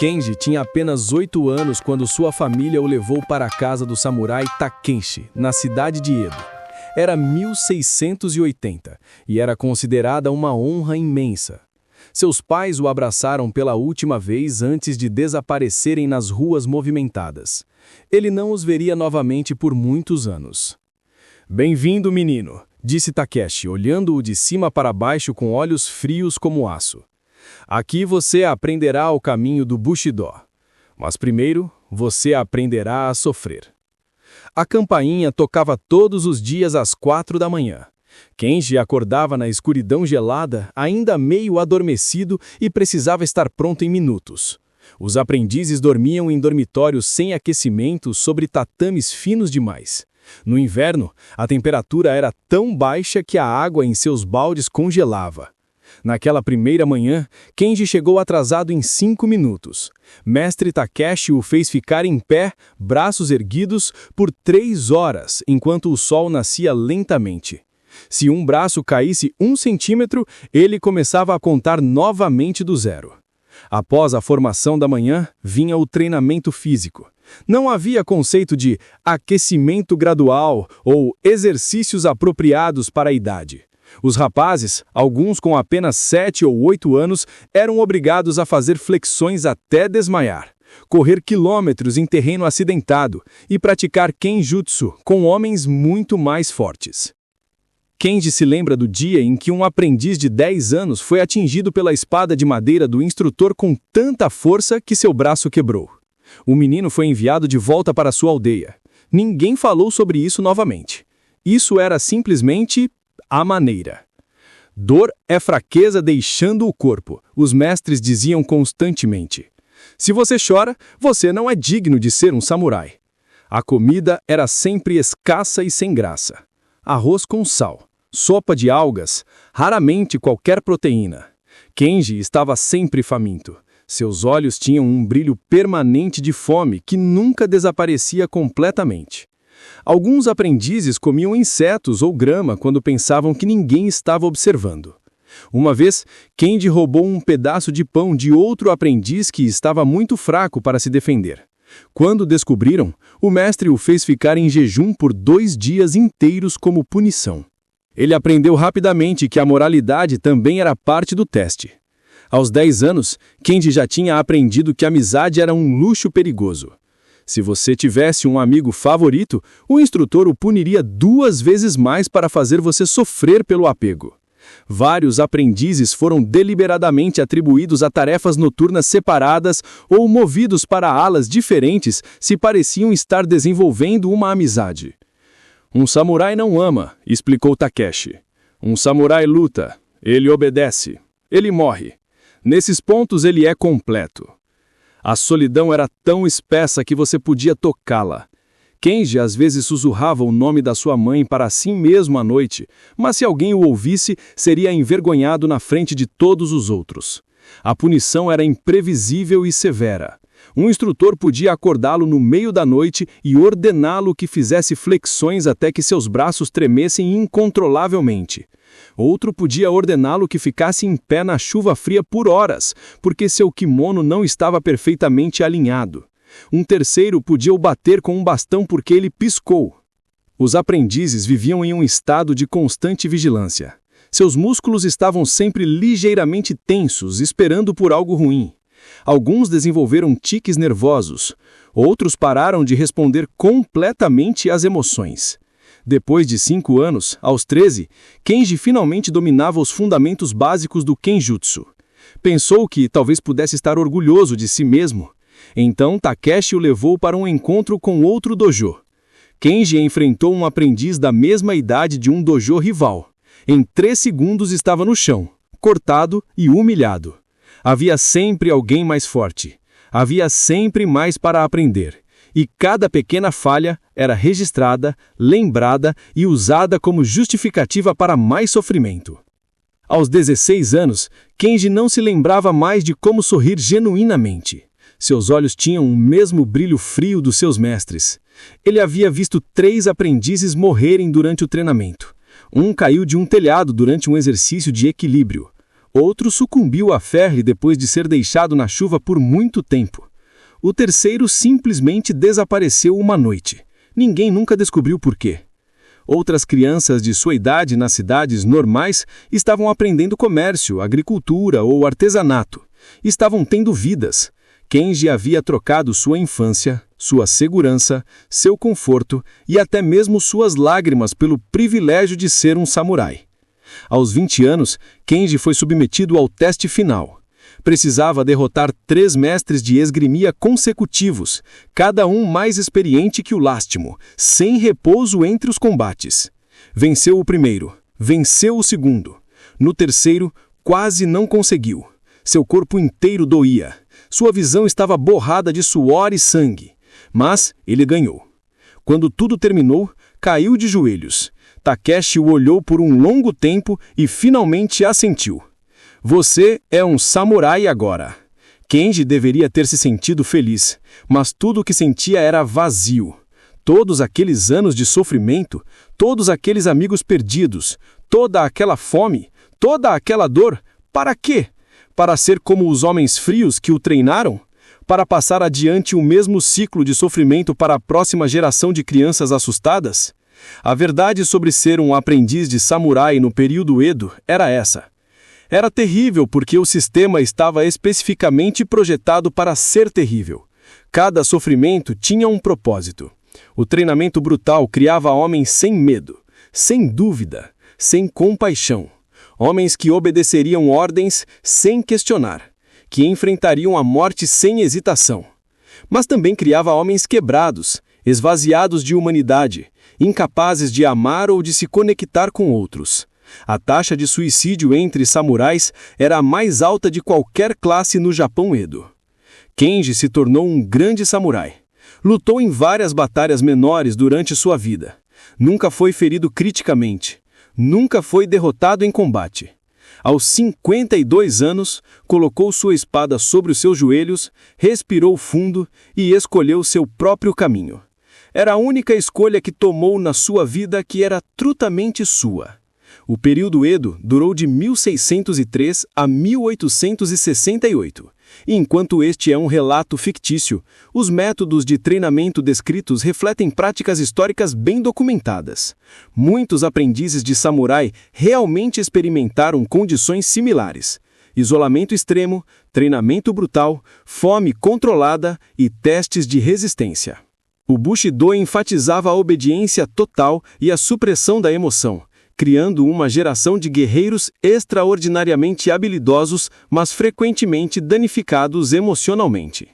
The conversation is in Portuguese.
Kenji tinha apenas 8 anos quando sua família o levou para a casa do samurai Takenshi, na cidade de Edo. Era 1680 e era considerada uma honra imensa. Seus pais o abraçaram pela última vez antes de desaparecerem nas ruas movimentadas. Ele não os veria novamente por muitos anos. "Bem-vindo, menino", disse Takeshi, olhando-o de cima para baixo com olhos frios como aço. "Aqui você aprenderá o caminho do Bushido. Mas primeiro, você aprenderá a sofrer." A campainha tocava todos os dias às 4 da manhã. Kenji acordava na escuridão gelada, ainda meio adormecido e precisava estar pronto em minutos. Os aprendizes dormiam em dormitórios sem aquecimento sobre tatames finos demais. No inverno, a temperatura era tão baixa que a água em seus baldes congelava. Naquela primeira manhã, Kenji chegou atrasado em 5 minutos. Mestre Takeshi o fez ficar em pé, braços erguidos, por 3 horas, enquanto o sol nascia lentamente. Se um braço caísse 1 centímetro, ele começava a contar novamente do zero. Após a formação da manhã, vinha o treinamento físico. Não havia conceito de aquecimento gradual ou exercícios apropriados para a idade. Os rapazes, alguns com apenas 7 ou 8 anos, eram obrigados a fazer flexões até desmaiar, correr quilômetros em terreno acidentado e praticar kenjutsu com homens muito mais fortes. Kenji se lembra do dia em que um aprendiz de 10 anos foi atingido pela espada de madeira do instrutor com tanta força que seu braço quebrou. O menino foi enviado de volta para sua aldeia. Ninguém falou sobre isso novamente. Isso era simplesmente a maneira. Dor é fraqueza deixando o corpo, os mestres diziam constantemente. Se você chora, você não é digno de ser um samurai. A comida era sempre escassa e sem graça. Arroz com sal, sopa de algas, raramente qualquer proteína. Kenji estava sempre faminto. Seus olhos tinham um brilho permanente de fome que nunca desaparecia completamente. Alguns aprendizes comiam insetos ou grama quando pensavam que ninguém estava observando. Uma vez, Kenji roubou um pedaço de pão de outro aprendiz que estava muito fraco para se defender. Quando descobriram, o mestre o fez ficar em jejum por 2 dias inteiros como punição. Ele aprendeu rapidamente que a moralidade também era parte do teste. Aos 10 anos, Kenji já tinha aprendido que a amizade era um luxo perigoso. Se você tivesse um amigo favorito, o instrutor o puniria 2 vezes mais para fazer você sofrer pelo apego. Vários aprendizes foram deliberadamente atribuídos a tarefas noturnas separadas ou movidos para alas diferentes se pareciam estar desenvolvendo uma amizade. "Um samurai não ama", explicou Takeshi. "Um samurai luta, ele obedece, ele morre. Nesses pontos ele é completo." A solidão era tão espessa que você podia tocá-la. Kenji às vezes sussurrava o nome da sua mãe para si mesmo à noite, mas se alguém o ouvisse, seria envergonhado na frente de todos os outros. A punição era imprevisível e severa. Um instrutor podia acordá-lo no meio da noite e ordená-lo que fizesse flexões até que seus braços tremessem incontrolavelmente. Outro podia ordená-lo que ficasse em pé na chuva fria por horas, porque seu kimono não estava perfeitamente alinhado. Um terceiro podia o bater com um bastão porque ele piscou. Os aprendizes viviam em um estado de constante vigilância. Seus músculos estavam sempre ligeiramente tensos, esperando por algo ruim. Alguns desenvolveram tiques nervosos, outros pararam de responder completamente às emoções. Depois de 5 anos, aos 13, Kenji finalmente dominava os fundamentos básicos do kenjutsu. Pensou que talvez pudesse estar orgulhoso de si mesmo. Então Takeshi o levou para um encontro com outro dojo. Kenji enfrentou um aprendiz da mesma idade de um dojo rival. Em 3 segundos estava no chão, cortado e humilhado. Havia sempre alguém mais forte. Havia sempre mais para aprender. E cada pequena falha era registrada, lembrada e usada como justificativa para mais sofrimento. Aos 16 anos, Kenji não se lembrava mais de como sorrir genuinamente. Seus olhos tinham o mesmo brilho frio dos seus mestres. Ele havia visto 3 aprendizes morrerem durante o treinamento. Um caiu de um telhado durante um exercício de equilíbrio. Outro sucumbiu à febre depois de ser deixado na chuva por muito tempo. O terceiro simplesmente desapareceu uma noite. Ninguém nunca descobriu por quê. Outras crianças de sua idade nas cidades normais estavam aprendendo comércio, agricultura ou artesanato. Estavam tendo vidas. Kenji havia trocado sua infância, sua segurança, seu conforto e até mesmo suas lágrimas pelo privilégio de ser um samurai. Aos 20 anos, Kenji foi submetido ao teste final. Precisava derrotar 3 mestres de esgrimia consecutivos, cada um mais experiente que o Lástimo, sem repouso entre os combates. Venceu o primeiro, venceu o segundo. No terceiro, quase não conseguiu. Seu corpo inteiro doía. Sua visão estava borrada de suor e sangue. Mas ele ganhou. Quando tudo terminou, caiu de joelhos. Takeshi o olhou por um longo tempo e finalmente assentiu. Você é um samurai agora. Kenji deveria ter se sentido feliz, mas tudo o que sentia era vazio. Todos aqueles anos de sofrimento, todos aqueles amigos perdidos, toda aquela fome, toda aquela dor, para quê? Para ser como os homens frios que o treinaram? Para passar adiante o mesmo ciclo de sofrimento para a próxima geração de crianças assustadas? A verdade sobre ser um aprendiz de samurai no período Edo era essa. Era terrível porque o sistema estava especificamente projetado para ser terrível. Cada sofrimento tinha um propósito. O treinamento brutal criava homens sem medo, sem dúvida, sem compaixão. Homens que obedeceriam ordens sem questionar, que enfrentariam a morte sem hesitação. Mas também criava homens quebrados, esvaziados de humanidade, incapazes de amar ou de se conectar com outros. A taxa de suicídio entre samurais era a mais alta de qualquer classe no Japão Edo. Kenji se tornou um grande samurai. Lutou em várias batalhas menores durante sua vida. Nunca foi ferido criticamente. Nunca foi derrotado em combate. Aos 52 anos, colocou sua espada sobre os seus joelhos, respirou fundo e escolheu seu próprio caminho. Era a única escolha que tomou na sua vida que era trutamente sua. O período Edo durou de 1603 a 1868. E enquanto este é um relato fictício, os métodos de treinamento descritos refletem práticas históricas bem documentadas. Muitos aprendizes de samurai realmente experimentaram condições similares: isolamento extremo, treinamento brutal, fome controlada e testes de resistência. O Bushido enfatizava a obediência total e a supressão da emoção, criando uma geração de guerreiros extraordinariamente habilidosos, mas frequentemente danificados emocionalmente.